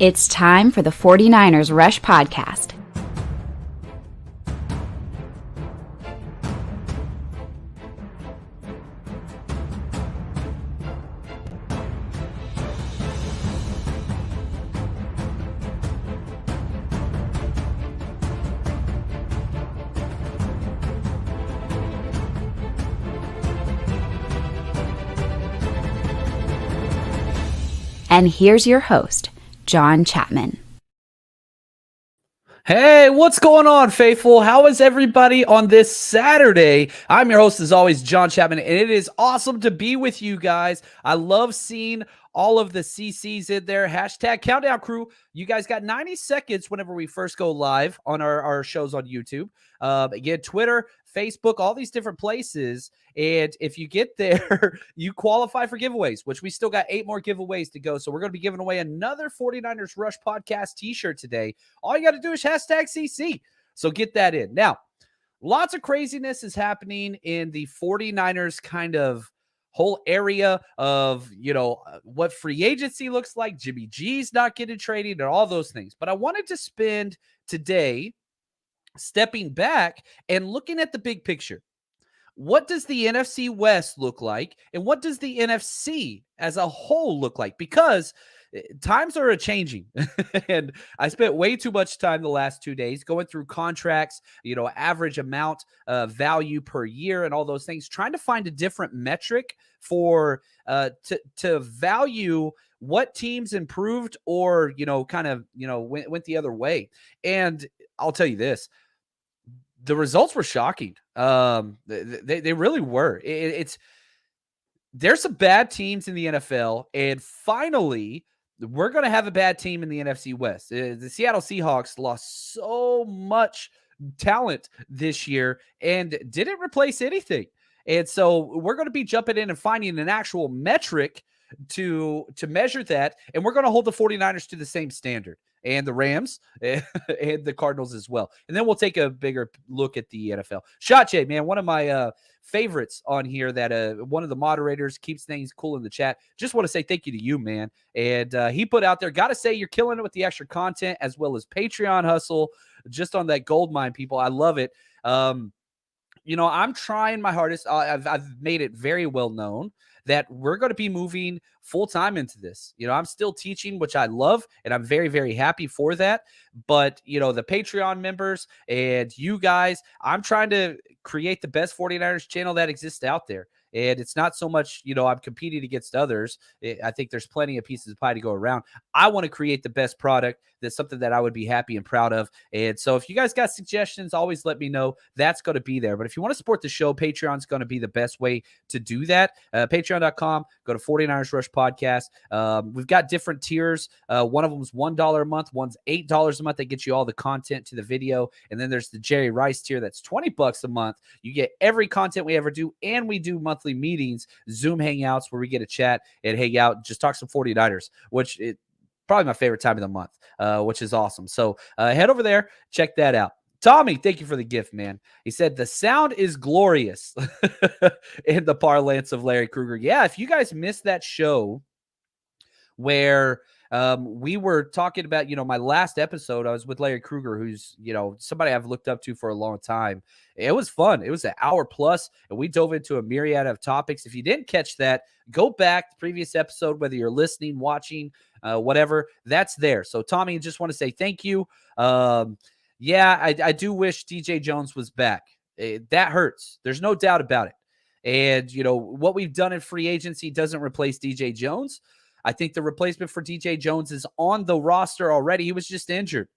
It's time for the 49ers Rush Podcast. And here's your host, John Chapman. Hey, what's going on, faithful? How is everybody on this Saturday? I'm your host, as always, John Chapman, and it is awesome to be with you guys. I love seeing all of the CCs in there. Hashtag Countdown Crew. You guys got 90 seconds whenever we first go live on our shows on YouTube. Again, Twitter, Facebook, all these different places. And if you get there, you qualify for giveaways, which we still got 8 more giveaways to go. So we're going to be giving away another 49ers Rush Podcast t-shirt today. All you got to do is hashtag CC. So get that in. Now, lots of craziness is happening in the 49ers kind of whole area of, what free agency looks like. Jimmy G's not getting traded and all those things. But I wanted to spend today stepping back and looking at the big picture. What does the NFC West look like? And what does the NFC as a whole look like? Because times are changing. And I spent way too much time the last 2 days going through contracts, average amount of value per year and all those things, trying to find a different metric for to value what teams improved or, went the other way. And I'll tell you this. The results were shocking. They really were. There's some bad teams in the NFL, and finally, we're going to have a bad team in the NFC West. The Seattle Seahawks lost so much talent this year and didn't replace anything. And so we're going to be jumping in and finding an actual metric to measure that, and we're going to hold the 49ers to the same standard. And the Rams and the Cardinals as well. And then we'll take a bigger look at the NFL. Shot Jay, man, one of my favorites on here that one of the moderators keeps things cool in the chat. Just want to say thank you to you, man. And he put out there, got to say you're killing it with the extra content as well as Patreon hustle just on that gold mine, people. I love it. I'm trying my hardest. I've made it very well known that we're going to be moving full-time into this. I'm still teaching, which I love, and I'm very, very happy for that. But, the Patreon members and you guys, I'm trying to create the best 49ers channel that exists out there. And it's not so much, I'm competing against others. I think there's plenty of pieces of pie to go around. I want to create the best product. That's something that I would be happy and proud of. And so if you guys got suggestions, always let me know. That's going to be there. But if you want to support the show, Patreon's going to be the best way to do that. Patreon.com, go to 49ers Rush Podcast. We've got different tiers. One of them is $1 a month. One's $8 a month. That gets you all the content to the video. And then there's the Jerry Rice tier. That's $20 a month. You get every content we ever do. And we do monthly meetings, Zoom hangouts where we get a chat and hang out, just talk some 49ers, which is probably my favorite time of the month, which is awesome. So head over there, check that out. Tommy, thank you for the gift, man. He said, the sound is glorious in the parlance of Larry Krueger. Yeah, if you guys missed that show where we were talking about, my last episode, I was with Larry Krueger, who's, somebody I've looked up to for a long time. It was fun. It was an hour plus, and we dove into a myriad of topics. If you didn't catch that, go back to the previous episode, whether you're listening, watching, whatever, that's there. So, Tommy, I just want to say thank you. Yeah, I do wish DJ Jones was back. That hurts. There's no doubt about it. And, what we've done in free agency doesn't replace DJ Jones. I think the replacement for DJ Jones is on the roster already. He was just injured.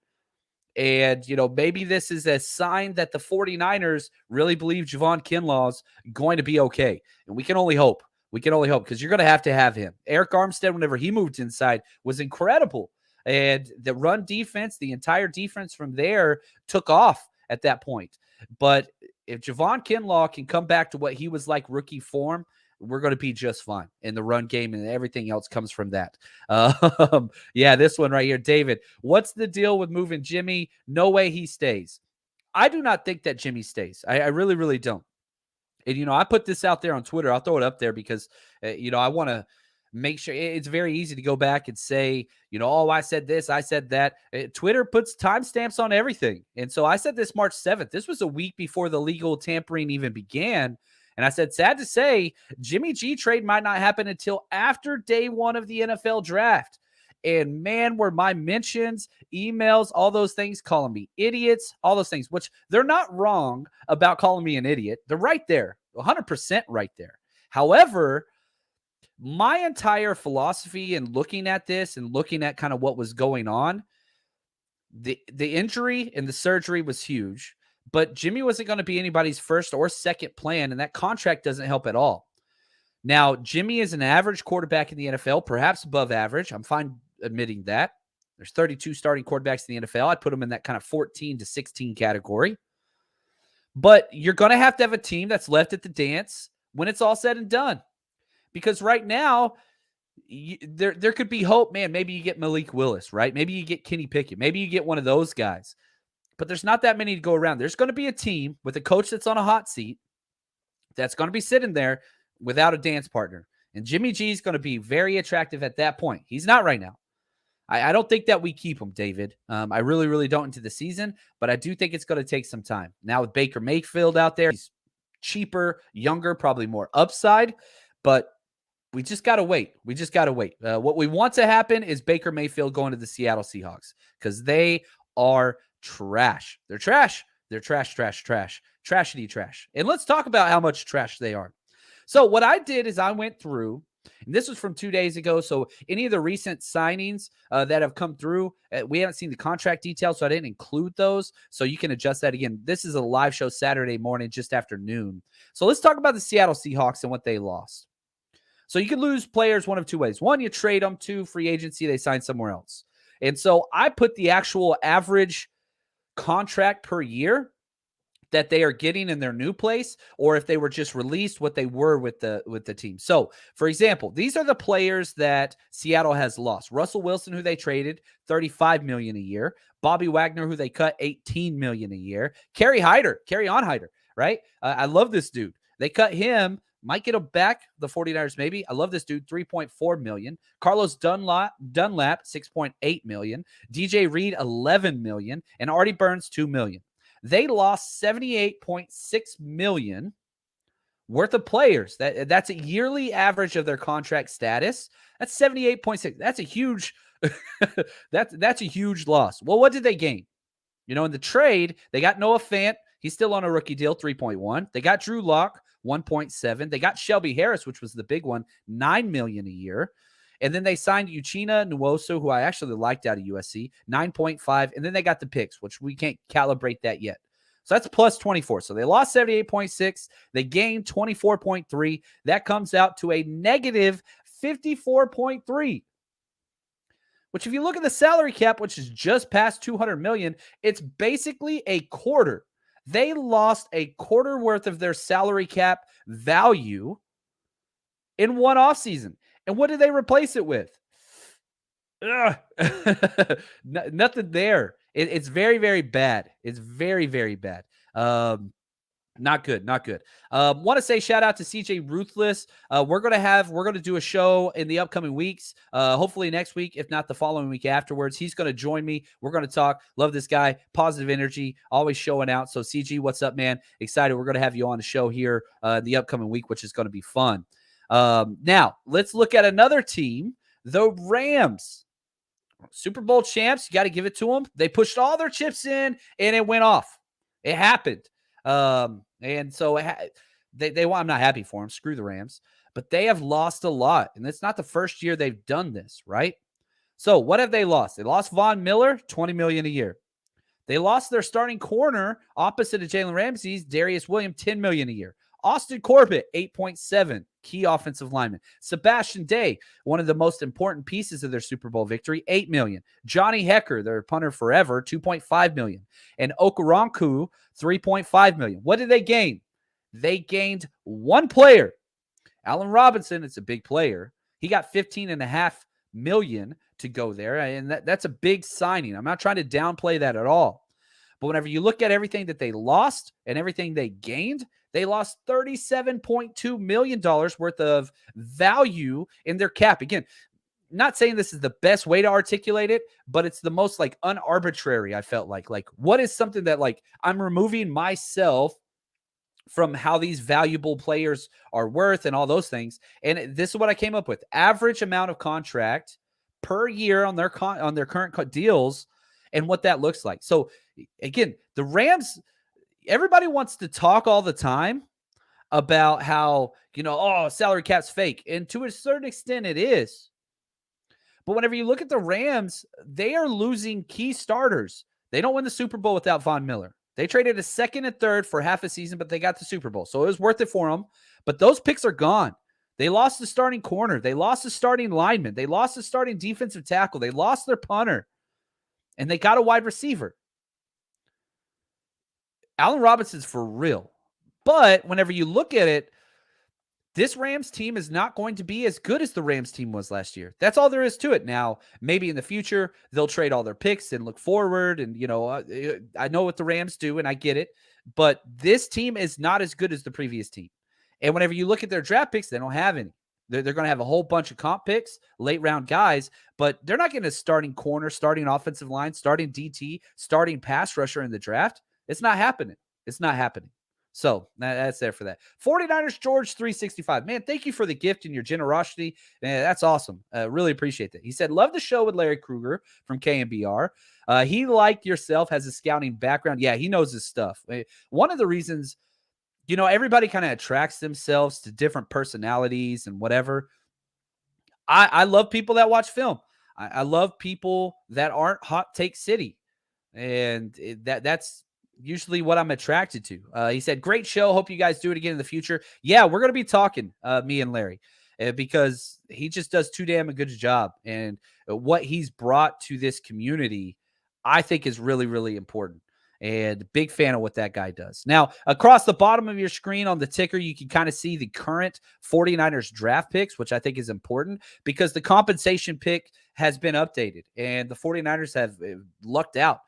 And, maybe this is a sign that the 49ers really believe Javon Kinlaw's going to be okay. And we can only hope. We can only hope because you're going to have him. Eric Armstead, whenever he moved inside, was incredible. And the run defense, the entire defense from there took off at that point. But if Javon Kinlaw can come back to what he was like rookie form, we're going to be just fine in the run game, and everything else comes from that. Yeah, this one right here, David. What's the deal with moving Jimmy? No way he stays. I do not think that Jimmy stays. I really, really don't. And, I put this out there on Twitter. I'll throw it up there because, I want to make sure it's very easy to go back and say, oh, I said this, I said that. Twitter puts timestamps on everything. And so I said this March 7th. This was a week before the legal tampering even began. And I said, sad to say, Jimmy G trade might not happen until after day one of the NFL draft. And man, were my mentions, emails, all those things calling me idiots, all those things, which they're not wrong about calling me an idiot. They're right there, 100% right there. However, my entire philosophy in looking at this and looking at kind of what was going on, the injury and the surgery was huge, but Jimmy wasn't going to be anybody's first or second plan, and that contract doesn't help at all. Now, Jimmy is an average quarterback in the NFL, perhaps above average. I'm fine admitting that. There's 32 starting quarterbacks in the NFL. I'd put him in that kind of 14 to 16 category. But you're going to have a team that's left at the dance when it's all said and done. Because right now, there could be hope. Man, maybe you get Malik Willis, right? Maybe you get Kenny Pickett. Maybe you get one of those guys. But there's not that many to go around. There's going to be a team with a coach that's on a hot seat that's going to be sitting there without a dance partner. And Jimmy G is going to be very attractive at that point. He's not right now. I don't think that we keep him, David. I really, really don't into the season, but I do think it's going to take some time. Now with Baker Mayfield out there, he's cheaper, younger, probably more upside, but we just got to wait. What we want to happen is Baker Mayfield going to the Seattle Seahawks because they are trash. They're trash. They're trash. Trashity trash. And let's talk about how much trash they are. So what I did is I went through, and this was from 2 days ago. So any of the recent signings that have come through, we haven't seen the contract details, so I didn't include those. So you can adjust that again. This is a live show Saturday morning, just after noon. So let's talk about the Seattle Seahawks and what they lost. So you can lose players one of two ways. One, you trade them. Two, free agency, they sign somewhere else. And so I put the actual average contract per year that they are getting in their new place, or if they were just released, what they were with the team. So, for example, these are the players that Seattle has lost. Russell Wilson, who they traded, $35 million a year. Bobby Wagner, who they cut, $18 million a year. Carry on Hyder, right? I love this dude. They cut him. Might get him back, the 49ers maybe. I love this dude, $3.4 million. Carlos Dunlap, $6.8 million. DJ Reed, $11 million. And Artie Burns, $2 million. They lost $78.6 million worth of players. That's a yearly average of their contract status. That's 78.6. That's a huge that's a huge loss. Well, what did they gain? In the trade, they got Noah Fant. He's still on a rookie deal, 3.1. They got Drew Lock, 1.7. They got Shelby Harris, which was the big one, $9 million a year. And then they signed Uchenna Nwosu, who I actually liked out of USC, 9.5. And then they got the picks, which we can't calibrate that yet. So that's plus 24. So they lost 78.6. They gained 24.3. That comes out to a negative 54.3. Which if you look at the salary cap, which is just past $200 million, it's basically a quarter. They lost a quarter worth of their salary cap value in one offseason. And what did they replace it with? Nothing there. It's very, very bad. It's very, very bad. Not good. Want to say shout out to CJ Ruthless. We're going to do a show in the upcoming weeks. Hopefully next week, if not the following week afterwards. He's going to join me. We're going to talk. Love this guy. Positive energy, always showing out. So CG, what's up, man? Excited. We're going to have you on the show here the upcoming week, which is going to be fun. Now let's look at another team, the Rams. Super Bowl champs. You got to give it to them. They pushed all their chips in and it went off. It happened. And so I'm not happy for them. Screw the Rams, but they have lost a lot. And it's not the first year they've done this, right? So what have they lost? They lost Von Miller, $20 million a year. They lost their starting corner opposite of Jalen Ramsey's, Darius Williams, $10 million a year. Austin Corbett, 8.7, key offensive lineman. Sebastian Day, one of the most important pieces of their Super Bowl victory, $8 million. Johnny Hecker, their punter forever, $2.5 million. And Okoronkwo, $3.5 million. What did they gain? They gained one player. Allen Robinson, it's a big player. He got $15.5 million to go there, and that's a big signing. I'm not trying to downplay that at all. But whenever you look at everything that they lost and everything they gained They lost $37.2 million worth of value in their cap. Again, not saying this is the best way to articulate it, but it's the most like unarbitrary. I felt like what is something that like I'm removing myself from how these valuable players are worth and all those things. And this is what I came up with. Average amount of contract per year on their current deals and what that looks like. So again, the Rams, everybody wants to talk all the time about how, salary cap's fake. And to a certain extent it is. But whenever you look at the Rams, they are losing key starters. They don't win the Super Bowl without Von Miller. They traded a second and third for half a season, but they got the Super Bowl. So it was worth it for them. But those picks are gone. They lost the starting corner. They lost the starting lineman. They lost the starting defensive tackle. They lost their punter. And they got a wide receiver. Allen Robinson's for real. But whenever you look at it, this Rams team is not going to be as good as the Rams team was last year. That's all there is to it. Now, maybe in the future, they'll trade all their picks and look forward. And, I know what the Rams do, and I get it. But this team is not as good as the previous team. And whenever you look at their draft picks, they don't have any. They're going to have a whole bunch of comp picks, late round guys, but they're not getting a starting corner, starting offensive line, starting DT, starting pass rusher in the draft. It's not happening. It's not happening. So that's there for that. 49ers George 365. Man, thank you for the gift and your generosity. Man, that's awesome. Really appreciate that. He said, love the show with Larry Krueger from KMBR. He, like yourself, has a scouting background. Yeah, he knows his stuff. One of the reasons, everybody kind of attracts themselves to different personalities and whatever. I love people that watch film. I love people that aren't hot take city. And that's usually what I'm attracted to. He said, great show. Hope you guys do it again in the future. Yeah, we're going to be talking, me and Larry, because he just does too damn a good job. And what he's brought to this community, I think is really, really important. And big fan of what that guy does. Now, across the bottom of your screen on the ticker, you can kind of see the current 49ers draft picks, which I think is important because the compensation pick has been updated and the 49ers have lucked out.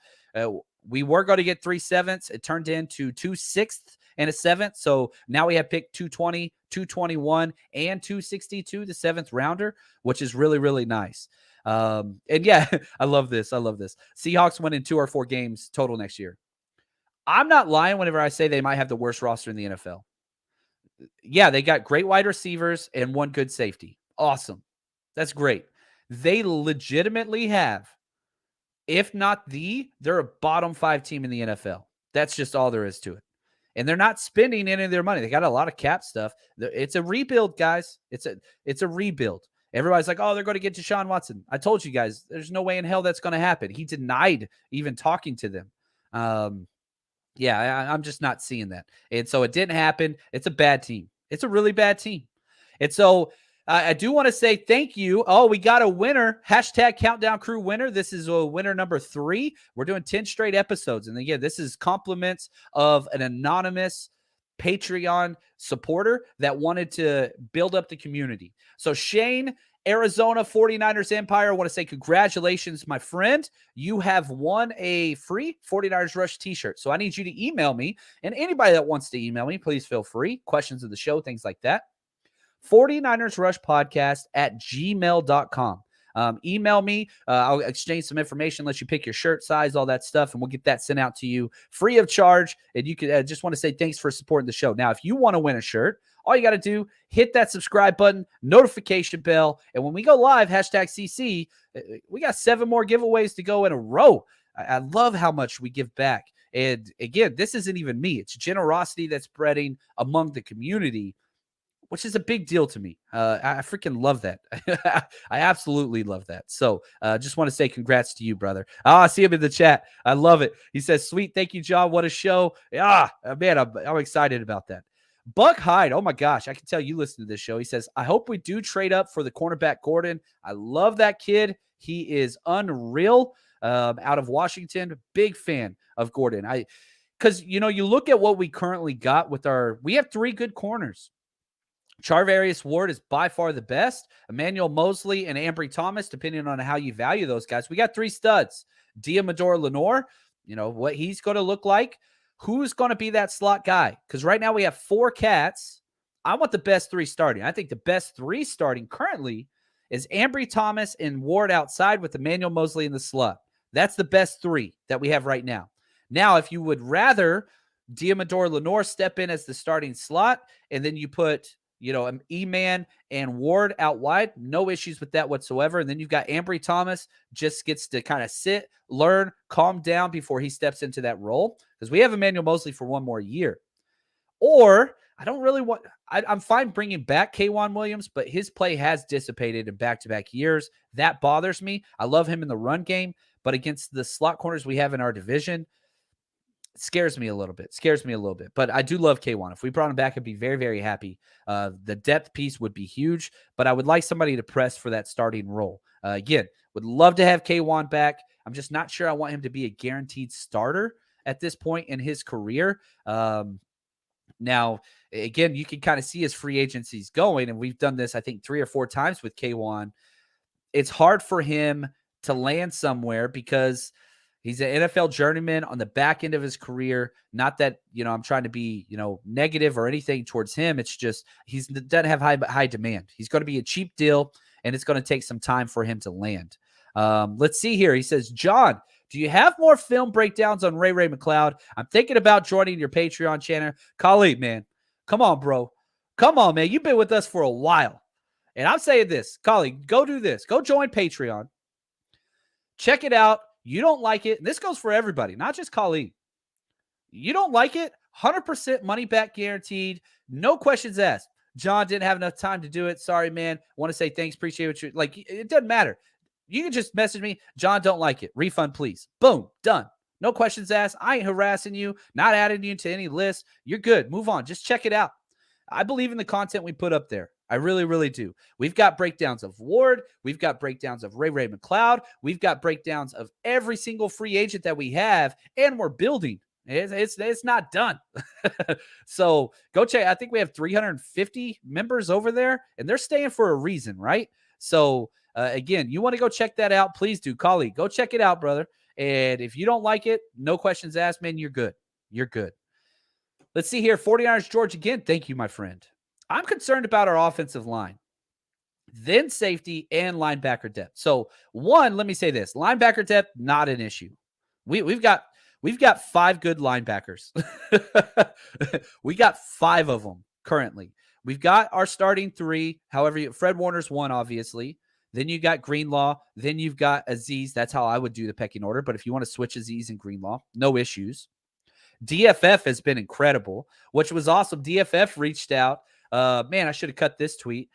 We were going to get 3 7ths. It turned into 2 6ths and a 7th. So now we have picked 220, 221, and 262, the 7th rounder, which is really, really nice. And yeah, I love this. Seahawks win in 2 or 4 games total next year. I'm not lying whenever I say they might have the worst roster in the NFL. Yeah, they got great wide receivers and one good safety. Awesome. That's great. They legitimately have, if not they're a bottom 5 team in the NFL. That's just all there is to it. And they're not spending any of their money. They got a lot of cap stuff. It's a rebuild, guys. It's a rebuild. Everybody's like, oh, they're going to get Deshaun Watson. I told you guys, there's no way in hell that's going to happen. He denied even talking to them. I'm just not seeing that. And so it didn't happen. It's a bad team. It's a really bad team. And so I do want to say thank you. Oh, we got a winner. Hashtag Countdown Crew winner. This is a winner number 3. We're doing 10 straight episodes. And again, this is compliments of an anonymous Patreon supporter that wanted to build up the community. So Shane, Arizona 49ers Empire, I want to say congratulations, my friend. You have won a free 49ers Rush t-shirt. So I need you to email me. And anybody that wants to email me, please feel free. Questions of the show, things like that. 49ers Rush Podcast at gmail.com. Email me. I'll exchange some information, let you pick your shirt size, all that stuff, and we'll get that sent out to you free of charge. And you could just want to say thanks for supporting the show. Now, if you want to win a shirt, all you got to do, hit that subscribe button, notification bell, and when we go live, hashtag CC, we got 7 more giveaways to go in a row. I love how much we give back. And again, this isn't even me. It's generosity that's spreading among the community, which is a big deal to me. I freaking love that. I absolutely love that. So just want to say congrats to you, brother. I see him in the chat. I love it. He says, sweet. Thank you, John. What a show. Man, I'm excited about that. Buck Hyde. Oh, my gosh. I can tell you listen to this show. He says, I hope we do trade up for the cornerback Gordon. I love that kid. He is unreal. Out of Washington. Big fan of Gordon. Because, you look at what we currently got with we have 3 good corners. Charvarius Ward is by far the best. Emmanuel Mosley and Ambry Thomas, depending on how you value those guys. We got 3 studs. Diamador Lenore, what he's going to look like. who's going to be that slot guy? Because right now we have 4 cats. I want the best 3 starting. I think the best 3 starting currently is Ambry Thomas and Ward outside with Emmanuel Mosley in the slot. That's the best 3 that we have right now. Now, if you would rather Diamador Lenore step in as the starting slot, and then you put, E-Man and Ward out wide, no issues with that whatsoever. And then you've got Ambry Thomas just gets to kind of sit, learn, calm down before he steps into that role, because we have Emmanuel Mosley for 1 more year. Or I don't really want – I'm fine bringing back K'Wan Williams, but his play has dissipated in back-to-back years. That bothers me. I love him in the run game, but against the slot corners we have in our division – scares me a little bit. But I do love K'Wan. If we brought him back, I'd be very, very happy. The depth piece would be huge, but I would like somebody to press for that starting role. Again, would love to have K'Wan back. I'm just not sure I want him to be a guaranteed starter at this point in his career. Now, again, you can kind of see his free agencies going, and we've done this, I think, 3 or 4 times with K'Wan. It's hard for him to land somewhere because – he's an NFL journeyman on the back end of his career. Not that, I'm trying to be, negative or anything towards him. It's just he doesn't have high demand. He's going to be a cheap deal, and it's going to take some time for him to land. Let's see here. He says, John, do you have more film breakdowns on Ray McLeod? I'm thinking about joining your Patreon channel. Khalid, man, come on, bro. Come on, man. You've been with us for a while. And I'm saying this, Khalid, go do this. Go join Patreon. Check it out. You don't like it. And this goes for everybody, not just Khalid. You don't like it, 100% money back guaranteed. No questions asked. John didn't have enough time to do it. Sorry, man. Want to say thanks. Appreciate what you like. It doesn't matter. You can just message me. John, don't like it. Refund, please. Boom. Done. No questions asked. I ain't harassing you. Not adding you to any list. You're good. Move on. Just check it out. I believe in the content we put up there. I really, really do. We've got breakdowns of Ward. We've got breakdowns of Ray McLeod. We've got breakdowns of every single free agent that we have, and we're building. It's not done. So go check. I think we have 350 members over there, and they're staying for a reason, right? So again, you want to go check that out, please do. Khalid, go check it out, brother. And if you don't like it, no questions asked, man, you're good. You're good. Let's see here. 49ers George again. Thank you, my friend. I'm concerned about our offensive line, then safety and linebacker depth. So one, let me say this: linebacker depth, not an issue. We've got 5 good linebackers. We got 5 of them currently. We've got our starting 3. However, Fred Warner's 1, obviously. Then you got Greenlaw. Then you've got Azeez. That's how I would do the pecking order. But if you want to switch Azeez and Greenlaw, no issues. DFF has been incredible, which was awesome. DFF reached out. Man, I should have cut this tweet.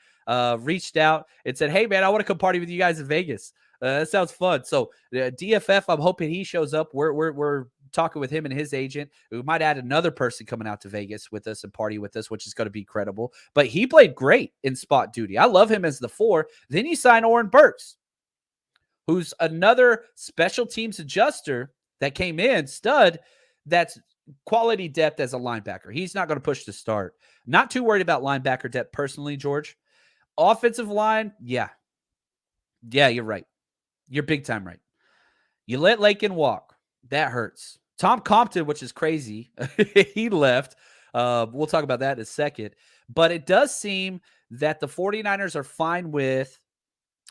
Reached out and said, hey, man, I want to come party with you guys in Vegas. That sounds fun. So DFF, I'm hoping he shows up. We're talking with him and his agent. We might add another person coming out to Vegas with us and party with us, which is going to be credible. But he played great in spot duty. I love him as the 4. Then you sign Oren Burks, who's another special teams adjuster that came in, stud, that's quality depth as a linebacker. He's not going to push the start. Not too worried about linebacker depth personally, George. Offensive line, yeah. Yeah, you're right. You're big time right. You let Lakin walk. That hurts. Tom Compton, which is crazy, he left. We'll talk about that in a second. But it does seem that the 49ers are fine with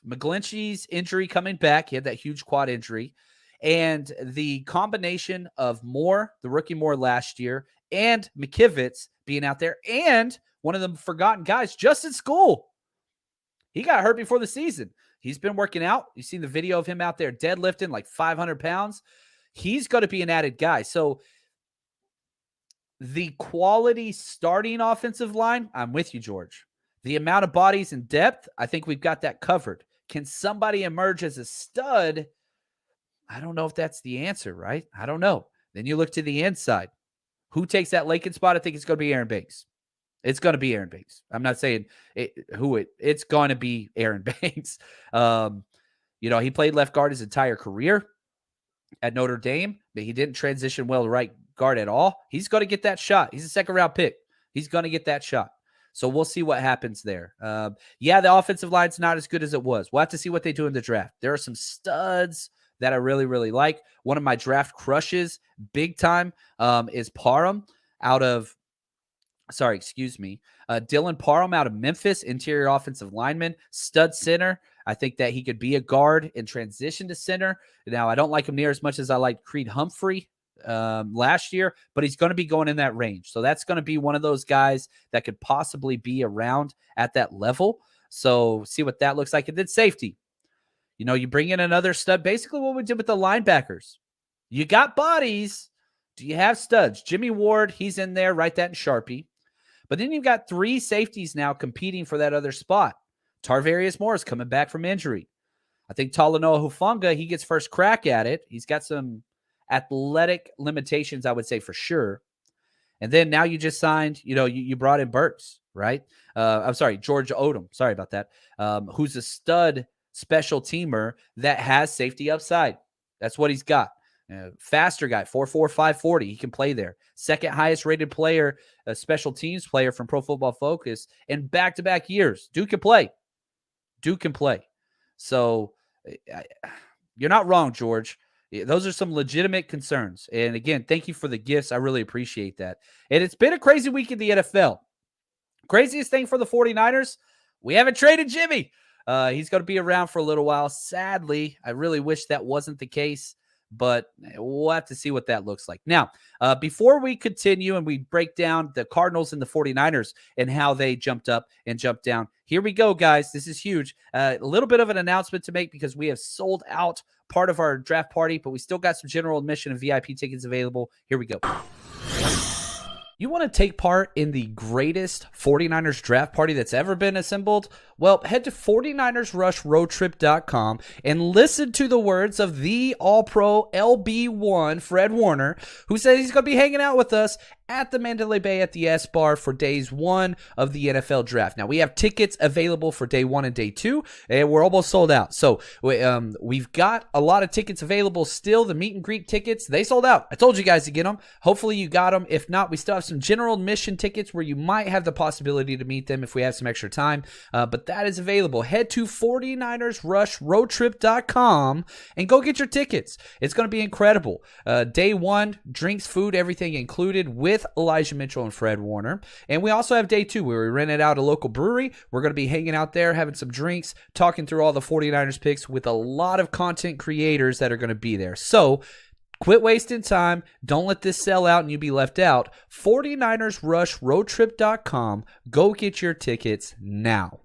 McGlinchey's injury coming back. He had that huge quad injury. And the combination of Moore, the rookie Moore last year, and McKivitz being out there, and one of the forgotten guys, Justin School. He got hurt before the season. He's been working out. You've seen the video of him out there deadlifting like 500 pounds. He's going to be an added guy. So the quality starting offensive line, I'm with you, George. The amount of bodies and depth, I think we've got that covered. Can somebody emerge as a stud? I don't know if that's the answer, right? I don't know. Then you look to the inside. Who takes that Lakin spot? I think it's going to be Aaron Banks. It's going to be Aaron Banks. I'm not saying it's going to be Aaron Banks. He played left guard his entire career at Notre Dame, but he didn't transition well to right guard at all. He's going to get that shot. He's a second-round pick. He's going to get that shot. So we'll see what happens there. The offensive line's not as good as it was. We'll have to see what they do in the draft. There are some studs that I really, really like. One of my draft crushes, big time, is Parham out of Dylan Parham out of Memphis, interior offensive lineman, stud center. I think that he could be a guard in transition to center. Now, I don't like him near as much as I like Creed Humphrey last year, but he's going to be going in that range. So that's going to be one of those guys that could possibly be around at that level. So see what that looks like. And then safety. You bring in another stud, basically what we did with the linebackers. You got bodies. Do you have studs? Jimmy Ward, he's in there. Write that in Sharpie. But then you've got 3 safeties now competing for that other spot. Tarvarius Moore's coming back from injury. I think Talanoa Hufanga, he gets first crack at it. He's got some athletic limitations, I would say, for sure. And then now you just signed, you brought in Burks, right? George Odom. Sorry about that. Who's a stud special teamer that has safety upside. That's what he's got. Faster guy, 4.4, 540. He can play there. Second highest rated player, a special teams player from Pro Football Focus in back-to-back years. Dude can play. So you're not wrong, George. Those are some legitimate concerns. And again, thank you for the gifts. I really appreciate that. And it's been a crazy week in the NFL. Craziest thing for the 49ers, we haven't traded Jimmy. He's going to be around for a little while. Sadly, I really wish that wasn't the case, but we'll have to see what that looks like. Now, before we continue and we break down the Cardinals and the 49ers and how they jumped up and jumped down, here we go, guys. This is huge. A little bit of an announcement to make because we have sold out part of our draft party, but we still got some general admission and VIP tickets available. Here we go. You want to take part in the greatest 49ers draft party that's ever been assembled? Well, head to 49ersrushroadtrip.com and listen to the words of the All-Pro LB1, Fred Warner, who says he's going to be hanging out with us at the Mandalay Bay at the S-Bar for days 1 of the NFL draft. Now, we have tickets available for day 1 and day 2, and we're almost sold out. So we've got a lot of tickets available still. The meet and greet tickets, they sold out. I told you guys to get them. Hopefully you got them. If not, we still have some general admission tickets where you might have the possibility to meet them if we have some extra time. But that is available. Head to 49ersrushroadtrip.com and go get your tickets. It's going to be incredible. Day 1, drinks, food, everything included with Elijah Mitchell and Fred Warner. And we also have day 2 where we rented out a local brewery. We're going to be hanging out there, having some drinks, talking through all the 49ers picks with a lot of content creators that are going to be there. So quit wasting time. Don't let this sell out and you be left out. 49ersrushroadtrip.com. Go get your tickets now.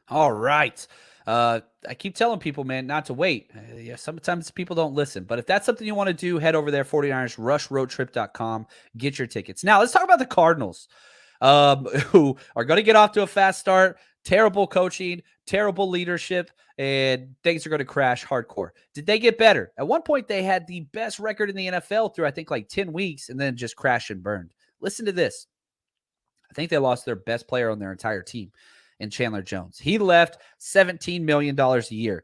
All right. I keep telling people, man, not to wait. Sometimes people don't listen. But if that's something you want to do, head over there, 49ersrushroadtrip.com. Get your tickets. Now, let's talk about the Cardinals, who are going to get off to a fast start. Terrible coaching, terrible leadership, and things are going to crash hardcore. Did they get better? At one point, they had the best record in the NFL through, I think, like 10 weeks, and then just crashed and burned. Listen to this. I think they lost their best player on their entire team in Chandler Jones. He left $17 million a year.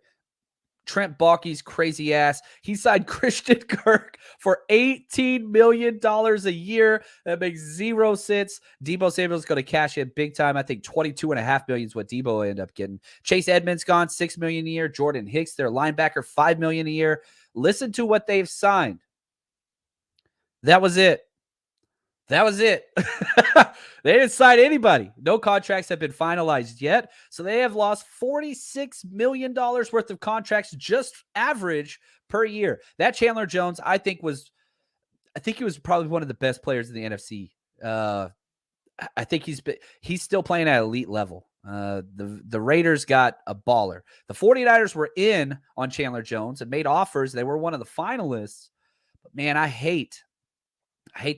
Trent Baalke's crazy ass. He signed Christian Kirk for $18 million a year. That makes 0 sense. Deebo Samuel's going to cash in big time. I think $22.5 million is what Deebo ended up getting. Chase Edmonds gone, $6 million a year. Jordan Hicks, their linebacker, $5 million a year. Listen to what they've signed. That was it. They didn't sign anybody. No contracts have been finalized yet. So they have lost $46 million worth of contracts, just average per year. That Chandler Jones, I think he was probably one of the best players in the NFC. I think he's still playing at elite level. The Raiders got a baller. The 49ers were in on Chandler Jones and made offers. They were one of the finalists. But man, I hate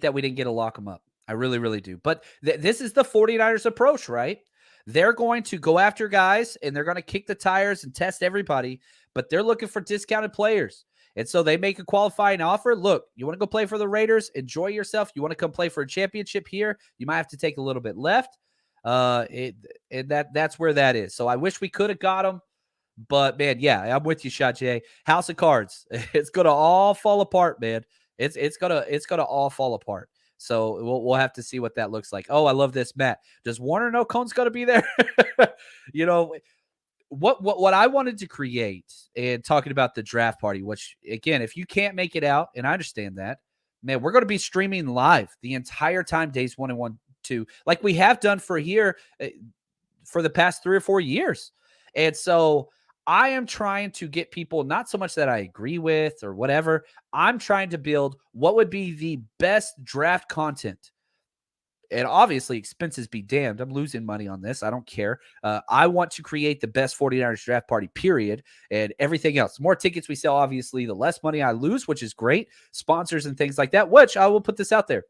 that we didn't get to lock him up. I really, really do. But this is the 49ers approach, right? They're going to go after guys and they're going to kick the tires and test everybody, but they're looking for discounted players. And so they make a qualifying offer. Look, you want to go play for the Raiders? Enjoy yourself. You want to come play for a championship here? You might have to take a little bit left. That's where that is. So I wish we could have got him. But, man, yeah, I'm with you, Shajay. House of Cards. It's going to all fall apart, man. It's gonna all fall apart. So we'll have to see what that looks like. Oh, I love this, Matt. Does Warner know Cone's gonna be there? what I wanted to create, and talking about the draft party, which again, if you can't make it out, and I understand that, man, we're going to be streaming live the entire time, days 1 and 1, 2, like we have done for here for the past 3 or 4 years. And so I am trying to get people, not so much that I agree with or whatever. I'm trying to build what would be the best draft content. And obviously, expenses be damned. I'm losing money on this. I don't care. I want to create the best 49ers draft party, period, and everything else. The more tickets we sell, obviously, the less money I lose, which is great. Sponsors and things like that, which I will put this out there.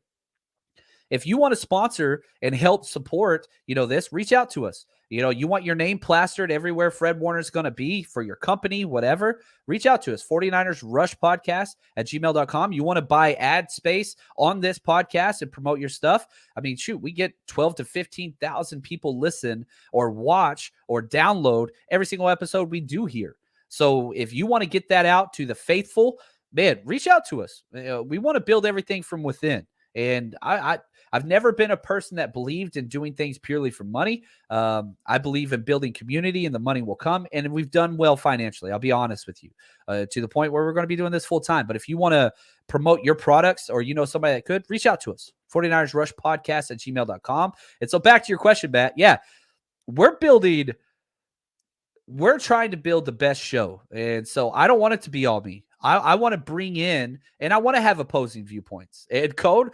If you want to sponsor and help support, this, reach out to us. You want your name plastered everywhere Fred Warner's going to be for your company, whatever, reach out to us. 49ers Rush Podcast at gmail.com. You want to buy ad space on this podcast and promote your stuff? I mean, shoot, we get 12 to 15,000 people listen or watch or download every single episode we do here. So if you want to get that out to the faithful, man, reach out to us. We want to build everything from within. And I've never been a person that believed in doing things purely for money. I believe in building community, and the money will come. And we've done well financially. I'll be honest with you, to the point where we're going to be doing this full time. But if you want to promote your products, or somebody that could, reach out to us. 49ers Rush Podcast at gmail.com. And so back to your question, Matt. Yeah, we're trying to build the best show. And so I don't want it to be all me. I want to bring in, and I want to have opposing viewpoints. And Code,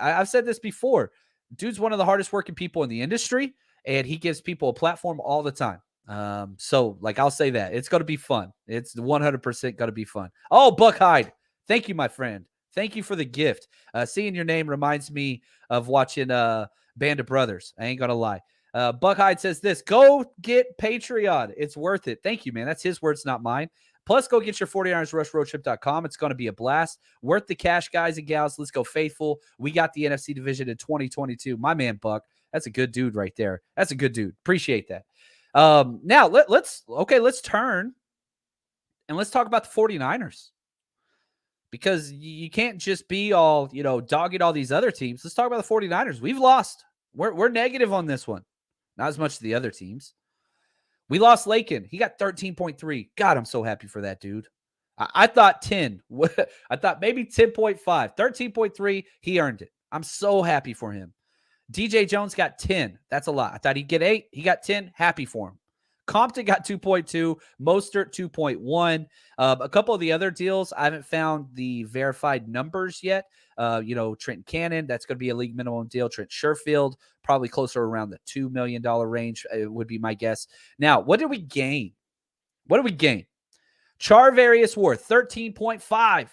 I've said this before, dude's one of the hardest working people in the industry, and he gives people a platform all the time. So I'll say that it's going to be fun. It's 100% going to be fun. Oh, Buck Hyde. Thank you, my friend. Thank you for the gift. Seeing your name reminds me of watching Band of Brothers. I ain't going to lie. Buck Hyde says this: go get Patreon. It's worth it. Thank you, man. That's his words, not mine. Plus, go get your 49ersrushroadtrip.com. It's going to be a blast. Worth the cash, guys and gals. Let's go faithful. We got the NFC division in 2022. My man, Buck. That's a good dude right there. That's a good dude. Appreciate that. Now, let's turn and let's talk about the 49ers. Because you can't just be all, dogging all these other teams. Let's talk about the 49ers. We've lost. We're negative on this one. Not as much as the other teams. We lost Lakin. He got 13.3. God, I'm so happy for that dude. I thought 10. I thought maybe 10.5. 13.3. He earned it. I'm so happy for him. DJ Jones got 10. That's a lot. I thought he'd get 8. He got 10. Happy for him. Compton got 2.2. Mostert 2.1. A couple of the other deals, I haven't found the verified numbers yet. Trent Cannon, that's going to be a league minimum deal. Trent Sherfield, probably closer around the $2 million range, would be my guess. Now, what did we gain? Charvarius Ward, 13.5.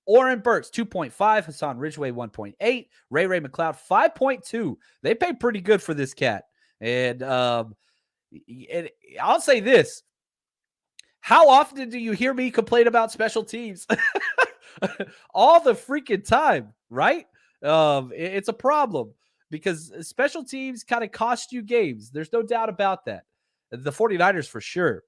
Oren Burks, 2.5. Hassan Ridgeway, 1.8. Ray McLeod, 5.2. They paid pretty good for this cat. And I'll say this. How often do you hear me complain about special teams? All the freaking time, right? It's a problem because special teams kind of cost you games. There's no doubt about that. The 49ers for sure.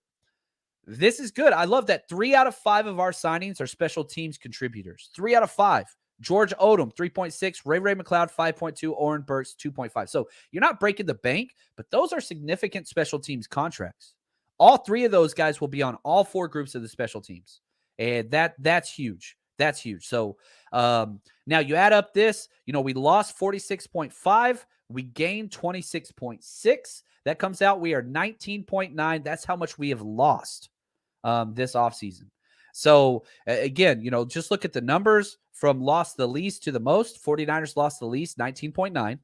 This is good. I love that 3 out of 5 of our signings are special teams contributors. 3 out of 5. George Odom, 3.6. Ray McLeod, 5.2. Oren Burks, 2.5. So you're not breaking the bank, but those are significant special teams contracts. All 3 of those guys will be on all 4 groups of the special teams. And that's huge. That's huge. So now you add up this, we lost 46.5. We gained 26.6. That comes out. We are 19.9. That's how much we have lost this offseason. So again, just look at the numbers from lost the least to the most. 49ers lost the least, 19.9.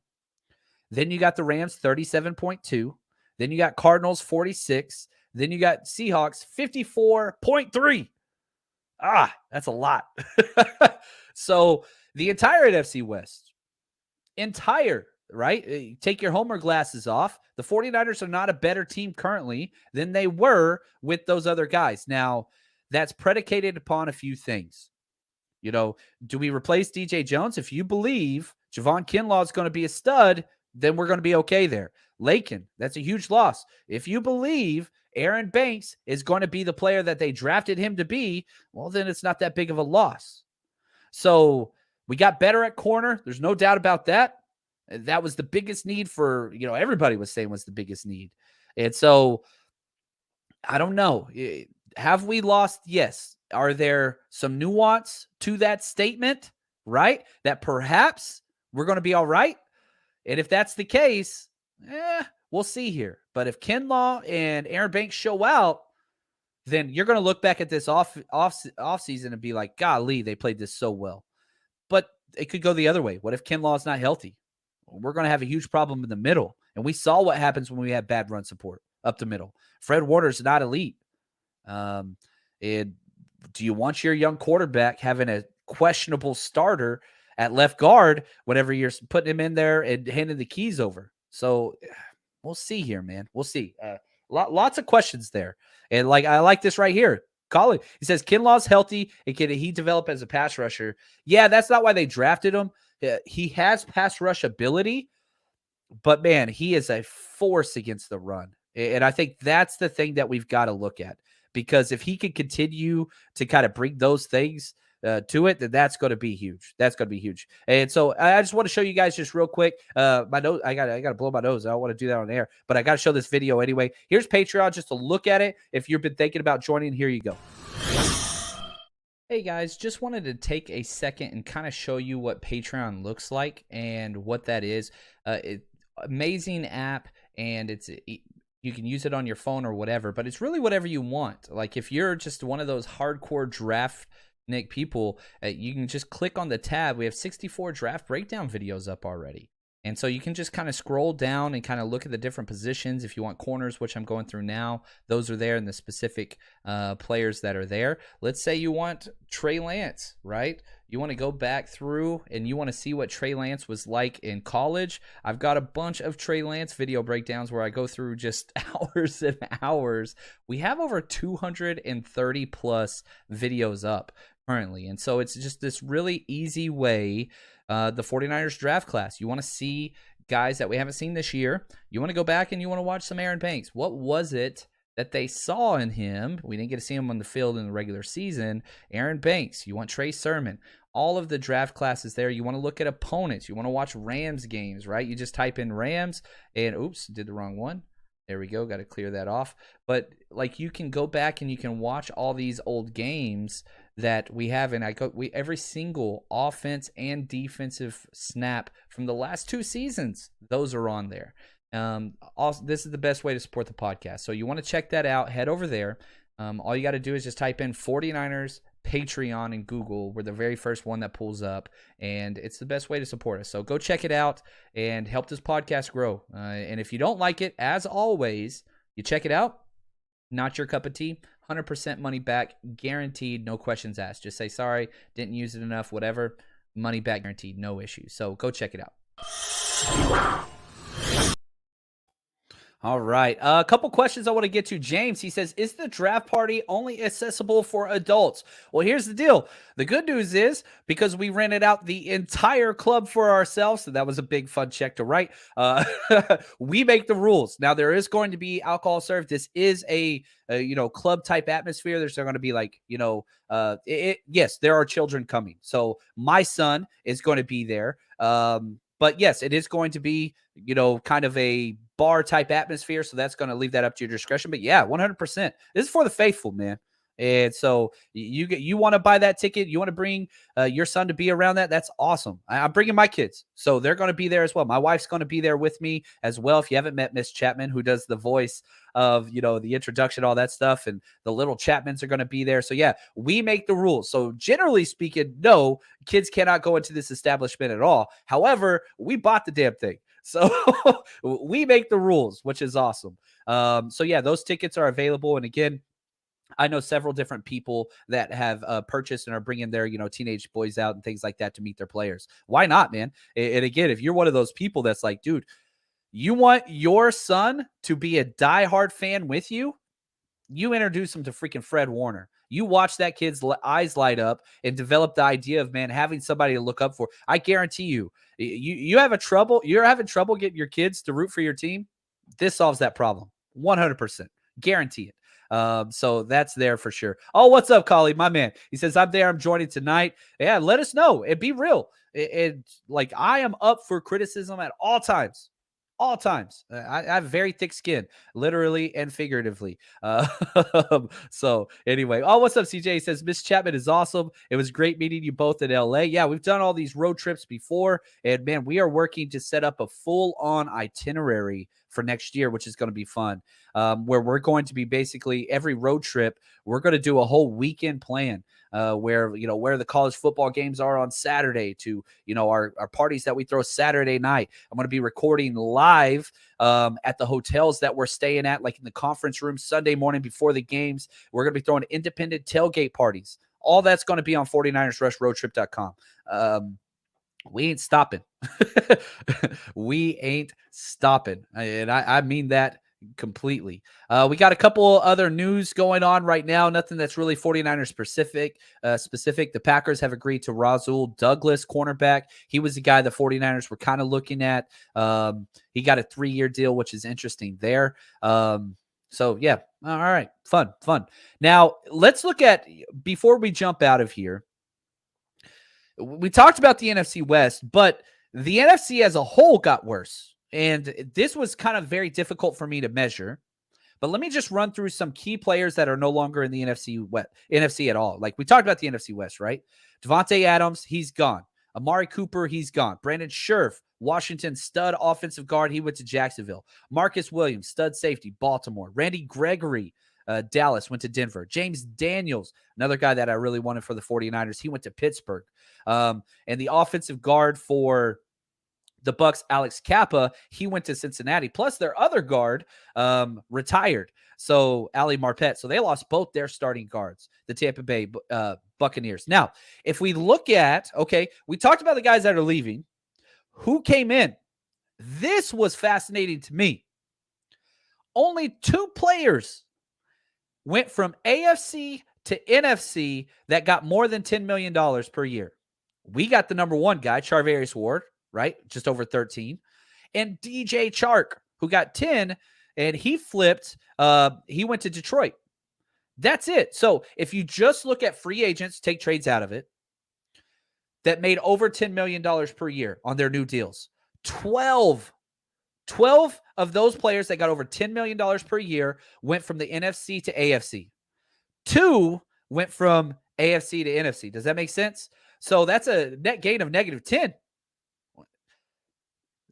Then you got the Rams, 37.2. Then you got Cardinals, 46. Then you got Seahawks, 54.3. That's a lot. So the entire NFC West, right? Take your Homer glasses off. The 49ers are not a better team currently than they were with those other guys. Now, that's predicated upon a few things. Do we replace DJ Jones? If you believe Javon Kinlaw is going to be a stud, then we're going to be okay there. Lakin, that's a huge loss. If you believe Aaron Banks is going to be the player that they drafted him to be, well, then it's not that big of a loss. So we got better at corner. There's no doubt about that. That was the biggest need for, everybody was saying was the biggest need. And so I don't know. Have we lost? Yes. Are there some nuance to that statement, right? That perhaps we're going to be all right? And if that's the case, we'll see here. But if Kinlaw and Aaron Banks show out, then you're going to look back at this off season and be like, golly, they played this so well. But it could go the other way. What if Kinlaw is not healthy? We're going to have a huge problem in the middle. And we saw what happens when we have bad run support up the middle. Fred Warner's not elite. And do you want your young quarterback having a questionable starter at left guard whenever you're putting him in there and handing the keys over? So we'll see here, man. We'll see. Lots of questions there. And I like this right here. Colin, he says Kinlaw's healthy and can he develop as a pass rusher? Yeah, that's not why they drafted him. He has pass rush ability, but man, he is a force against the run. And I think that's the thing that we've got to look at, because if he can continue to kind of bring those things to it, then that's going to be huge. That's going to be huge. And so I just want to show you guys just real quick. My nose, I got to blow my nose. I don't want to do that on air, but I got to show this video anyway. Here's Patreon just to look at it. If you've been thinking about joining, here you go. Hey guys, just wanted to take a second and kind of show you what Patreon looks like and what that is. Amazing app, and you can use it on your phone or whatever, but it's really whatever you want. Like if you're just one of those hardcore draft people, you can just click on the tab. We have 64 draft breakdown videos up already. And so you can just kind of scroll down and kind of look at the different positions. If you want corners, which I'm going through now, those are there, and the specific players that are there. Let's say you want Trey Lance, right? You want to go back through and you want to see what Trey Lance was like in college. I've got a bunch of Trey Lance video breakdowns where I go through just hours and hours. We have over 230 plus videos up currently. And so it's just this really easy way. The 49ers draft class, you want to see guys that we haven't seen this year. You want to go back and you want to watch some Aaron Banks. What was it that they saw in him? We didn't get to see him on the field in the regular season. Aaron Banks, you want Trey Sermon. All of the draft classes there. You want to look at opponents. You want to watch Rams games, right? You just type in Rams and oops, did the wrong one. There we go. Got to clear that off. But you can go back and you can watch all these old games that we have, and every single offense and defensive snap from the last 2 seasons, those are on there. Also, this is the best way to support the podcast. So you want to check that out. Head over there. All you got to do is just type in 49ers Patreon in Google. We're the very first one that pulls up, and it's the best way to support us. So go check it out and help this podcast grow. And if you don't like it, as always, you check it out. Not your cup of tea. 100% money back, guaranteed, no questions asked. Just say, sorry, didn't use it enough, whatever. Money back guaranteed, no issues. So go check it out. All right. A couple questions I want to get to. James, he says, is the draft party only accessible for adults? Well, here's the deal. The good news is, because we rented out the entire club for ourselves, so that was a big fun check to write, we make the rules. Now, there is going to be alcohol served. This is a club type atmosphere. There's going to be yes, there are children coming. So my son is going to be there. But yes, it is going to be, kind of a bar type atmosphere. So that's going to leave that up to your discretion. But yeah, 100%. This is for the faithful, man. And so you want to buy that ticket. You want to bring your son to be around that. That's awesome. I'm bringing my kids. So they're going to be there as well. My wife's going to be there with me as well. If you haven't met Miss Chapman, who does the voice of, the introduction, all that stuff, and the little Chapmans are going to be there. So yeah, we make the rules. So generally speaking, no, kids cannot go into this establishment at all. However, we bought the damn thing. So we make the rules, which is awesome. So yeah, those tickets are available. And again, I know several different people that have purchased and are bringing their, teenage boys out and things like that to meet their players. Why not, man? And again, if you're one of those people that's like, dude, you want your son to be a diehard fan with you, you introduce him to freaking Fred Warner. You watch that kid's eyes light up and develop the idea of, man, having somebody to look up for. I guarantee you're having trouble getting your kids to root for your team. This solves that problem. 100%. Guarantee it. So that's there for sure. Oh, what's up, Collie, my man? He says, I'm there. I'm joining tonight. Yeah, let us know. And be real. I am up for criticism at all times. all times. I have very thick skin, literally and figuratively. So anyway, what's up, CJ? He says, Miss Chapman is awesome. It was great meeting you both in LA. Yeah, we've done all these road trips before, and man, we are working to set up a full-on itinerary for next year, which is going to be fun. Where we're going to be basically every road trip, we're going to do a whole weekend plan. Where the college football games are on Saturday to our parties that we throw Saturday night. I'm going to be recording live at the hotels that we're staying at, like in the conference room Sunday morning before the games. We're going to be throwing independent tailgate parties. All that's going to be on 49ersrushroadtrip.com. We ain't stopping. We ain't stopping. And I mean that completely. We got a couple other news going on right now. Nothing that's really 49ers specific. The Packers have agreed to Rasul Douglas, cornerback. He was the guy the 49ers were kind of looking at. He got a 3-year deal, which is interesting there. So yeah. All right. Fun. Now let's look at, before we jump out of here, we talked about the NFC West, but the NFC as a whole got worse. And this was kind of very difficult for me to measure. But let me just run through some key players that are no longer in the NFC at all. Like we talked about the NFC West, right? Devontae Adams, he's gone. Amari Cooper, he's gone. Brandon Scherf, Washington stud offensive guard, he went to Jacksonville. Marcus Williams, stud safety, Baltimore. Randy Gregory, Dallas, went to Denver. James Daniels, another guy that I really wanted for the 49ers, he went to Pittsburgh. And the offensive guard for the Bucs, Alex Kappa, he went to Cincinnati. Plus their other guard retired. So Ali Marpet. So they lost both their starting guards, the Tampa Bay Buccaneers. Now, if we look at, we talked about the guys that are leaving. Who came in? This was fascinating to me. Only 2 players went from AFC to NFC that got more than $10 million per year. We got the number 1 guy, Charvarius Ward, right? Just over 13. And DJ Chark, who got 10, and he flipped. He went to Detroit. That's it. So if you just look at free agents, take trades out of it, that made over $10 million per year on their new deals. 12 of those players that got over $10 million per year went from the NFC to AFC. 2 went from AFC to NFC. Does that make sense? So that's a net gain of -10.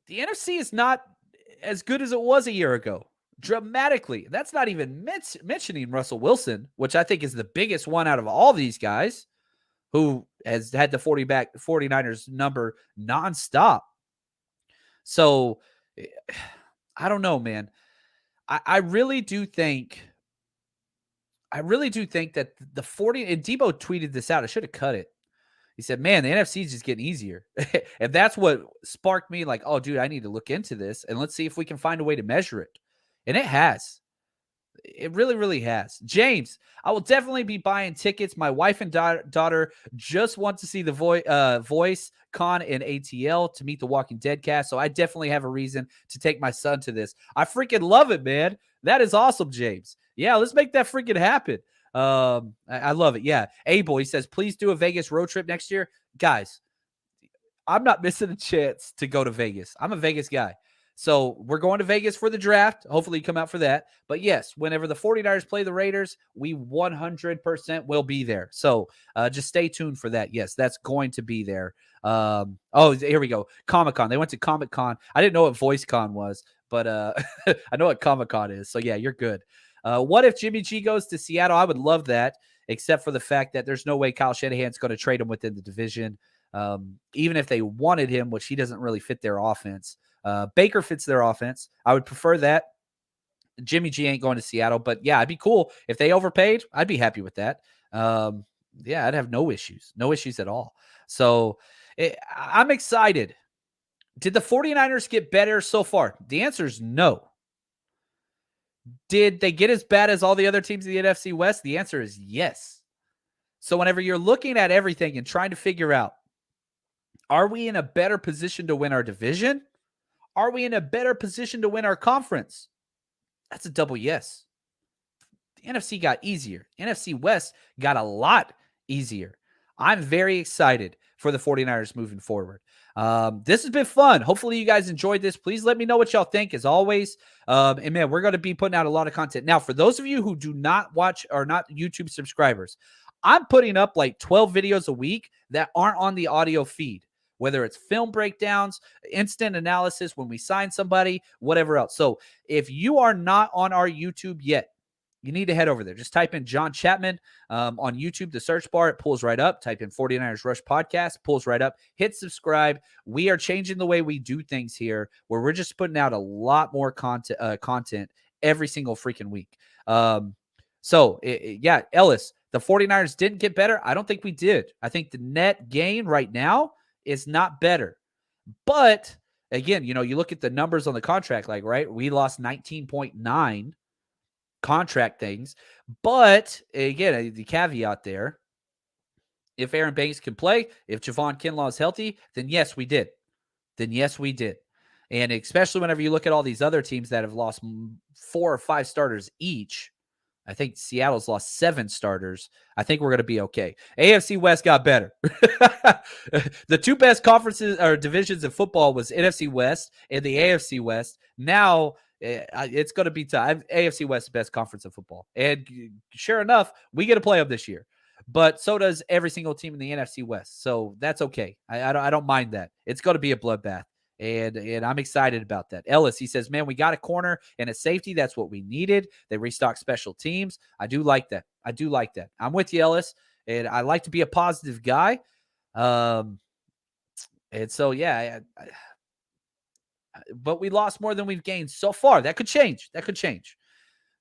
The NFC is not as good as it was a year ago. Dramatically. That's not even mentioning Russell Wilson, which I think is the biggest one out of all these guys, who has had the 49ers number nonstop. So I don't know, man. I really do think that the 40, and Debo tweeted this out. I should have cut it. He said, man, the NFC is just getting easier. And that's what sparked me like, oh, dude, I need to look into this and let's see if we can find a way to measure it. And it has. It really, really has. James, I will definitely be buying tickets. My wife and daughter just want to see the Voice Con and ATL to meet the Walking Dead cast. So I definitely have a reason to take my son to this. I freaking love it, man. That is awesome, James. Yeah, let's make that freaking happen. I love it. Yeah. Abel, he says, please do a Vegas road trip next year. Guys, I'm not missing a chance to go to Vegas. I'm a Vegas guy. So we're going to Vegas for the draft. Hopefully you come out for that. But yes, whenever the 49ers play the Raiders, we 100% will be there. So just stay tuned for that. Yes, that's going to be there. Here we go. Comic-Con. They went to Comic-Con. I didn't know what VoiceCon was, but I know what Comic-Con is. So yeah, you're good. What if Jimmy G goes to Seattle? I would love that, except for the fact that there's no way Kyle Shanahan's going to trade him within the division. Even if they wanted him, which he doesn't really fit their offense. Baker fits their offense. I would prefer that. Jimmy G ain't going to Seattle, but yeah, it'd be cool. If they overpaid, I'd be happy with that. Yeah, I'd have no issues at all. So I'm excited. Did the 49ers get better so far? The answer is no. Did they get as bad as all the other teams in the NFC West? The answer is yes. So whenever you're looking at everything and trying to figure out, are we in a better position to win our division? Are we in a better position to win our conference? That's a double yes. The NFC got easier. NFC West got a lot easier. I'm very excited for the 49ers moving forward. This has been fun. Hopefully you guys enjoyed this. Please let me know what y'all think as always. And man, we're going to be putting out a lot of content. Now, for those of you who do not watch or not YouTube subscribers, I'm putting up like 12 videos a week that aren't on the audio feed, whether it's film breakdowns, instant analysis when we sign somebody, whatever else. So if you are not on our YouTube yet, you need to head over there. Just type in John Chapman on YouTube, the search bar. It pulls right up. Type in 49ers Rush Podcast, pulls right up. Hit subscribe. We are changing the way we do things here, where we're just putting out a lot more content every single freaking week. Yeah, Ellis, the 49ers didn't get better. I don't think we did. I think the net gain right now is not better. But again, you look at the numbers on the contract, like, right, we lost 19.9 contract things. But again, the caveat there, if Aaron Banks can play, if Javon Kinlaw is healthy, then yes, we did. And especially whenever you look at all these other teams that have lost 4 or 5 starters each, I think Seattle's lost 7 starters. I think we're going to be okay. AFC West got better. The 2 best conferences or divisions in football was NFC West and the AFC West. Now it's going to be tough. AFC West is the best conference in football. And sure enough, we get to play them this year. But so does every single team in the NFC West. So that's okay. I don't mind that. It's going to be a bloodbath. And I'm excited about that. Ellis, he says, man, we got a corner and a safety. That's what we needed. They restocked special teams. I do like that. I'm with you, Ellis. And I like to be a positive guy. And so, yeah. But we lost more than we've gained so far. That could change.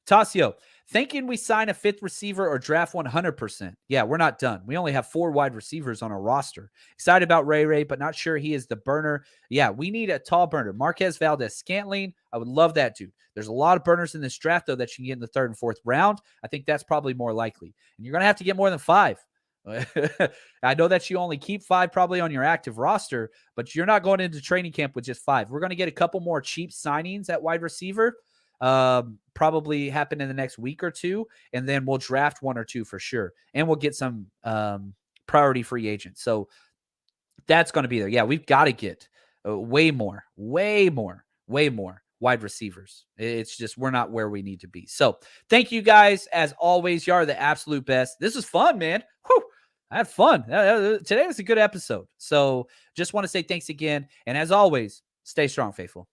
Tasio, thinking we sign a 5th receiver or draft 100%. Yeah, we're not done. We only have 4 wide receivers on our roster. Excited about Ray, but not sure he is the burner. Yeah, we need a tall burner. Marquez Valdez-Scantling, I would love that dude. There's a lot of burners in this draft, though, that you can get in the 3rd and 4th round. I think that's probably more likely. And you're going to have to get more than 5. I know that you only keep 5 probably on your active roster, but you're not going into training camp with just 5. We're going to get a couple more cheap signings at wide receiver. Probably happen in the next week or 2, and then we'll draft 1 or 2 for sure, and we'll get some priority free agents. So that's going to be there. Yeah, we've got to get way more wide receivers. It's just we're not where we need to be. So thank you guys as always. You are the absolute best. This was fun, man. Whew. I had fun. Today was a good episode. So just want to say thanks again, and as always, stay strong, faithful.